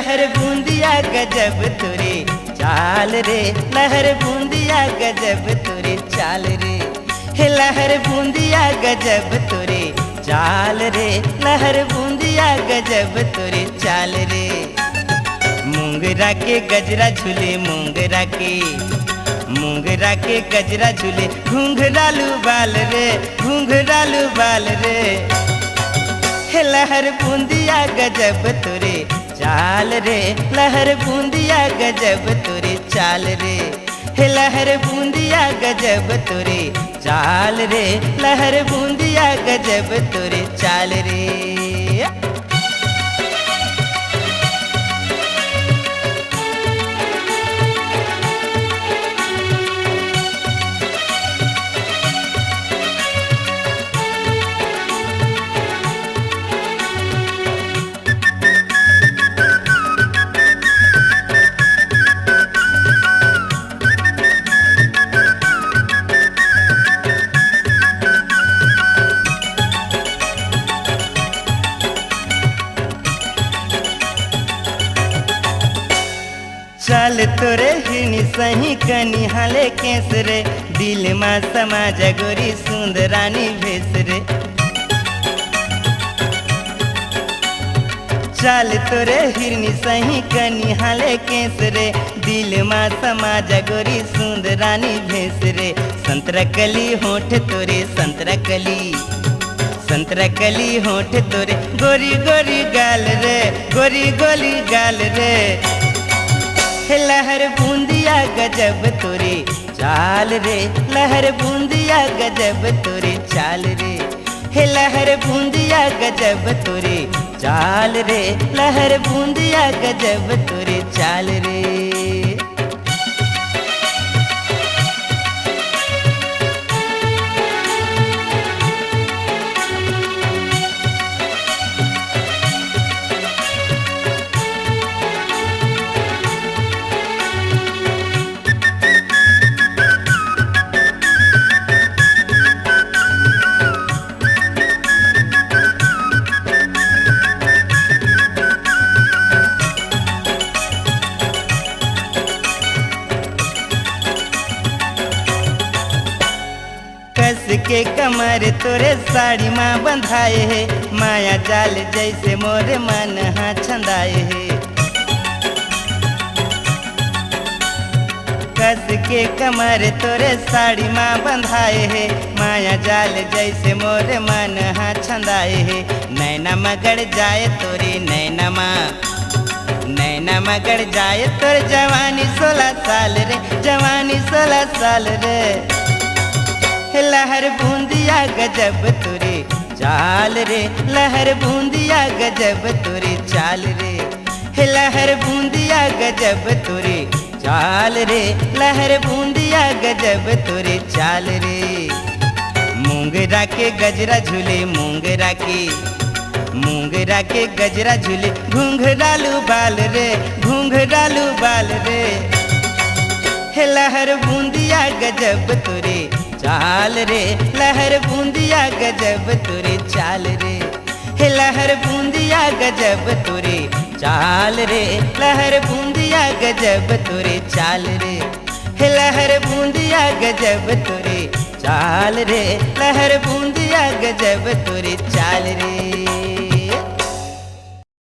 लहर बूंदिया गजब तुरे चाल रे, लहर बूंदिया गजब तुरे चाल रे। हे लहर बूंदिया गजब तुरे चाल रे, लहर बूंदिया गजब तुरे चाल रे। मुंगरा के गजरा झूले मुंगरा के गजरा झूले, घुंघरालू बाल रे, घुंघरालू बाल रे। हे लहर बूंदिया गजब तुरे चाल रे, लहर बूंदिया गजब तुरे चाल रे। हे लहर बूंदिया गजब तुरे चाल रे, लहर बूंदिया गजब तुरे चाल रे। चल तोरे हिनी सही कनी हाले केस रे, दिल मा समा जगोरी सुंदरानी भेस रे। चल तोरे हिरनी सही कनी हाले केस रे, दिल मा समा जगोरी सुंदरानी भेस रे। संतरा कली होठ तोरे संतरा कली होठ तोरे, गोरी गोरी गाल रे, गोरी गोरी गाल रे। हे लहर बूंदिया गजब तुरे चाल रे, लहर बूंदिया गजब तुरे चाल रे। हे लहर बूंदिया गजब तुरे चाल रे, लहर बूंदिया गजब तुरे चाल रे। कस के कमर तोरे साड़ी माँ बंधाए है, माया जाल जैसे मोरे मन हाँ छंदाए है। कस के कमर तोरे साड़ी माँ बंधाए है, माया जाल जैसे मोरे मन हाँ छंदाए है। नैना मगड़ जाए तोरे नैना मगड़ जाए तोरे, जवानी 16 साल रे, जवानी 16 साल रे। लहर बूंदिया गजब तुरे चाल रे, लहर बूंदिया गजब तुरे चाल रे। हे लहर बूंदिया गजब तुरे चाल रे, लहर बूंदिया गजब तुरे चाल रे। मुंगरा के गजरा झूले मुंगरा के गजरा झूले, घुंघरालू बाल रे, घुंघरालू बाल रे। हे लहर बूंदिया गजब तुरे चाल रे, लहर बूंदिया गजब तुरे चाल रे। हे लहर बूंदिया गजब तुरे चाल रे, लहर बूंदिया गजब तुरे चाल रे। हे लहर बूंदिया गजब तुरे चाल रे, लहर बूंदिया गजब तुरे चाल रे।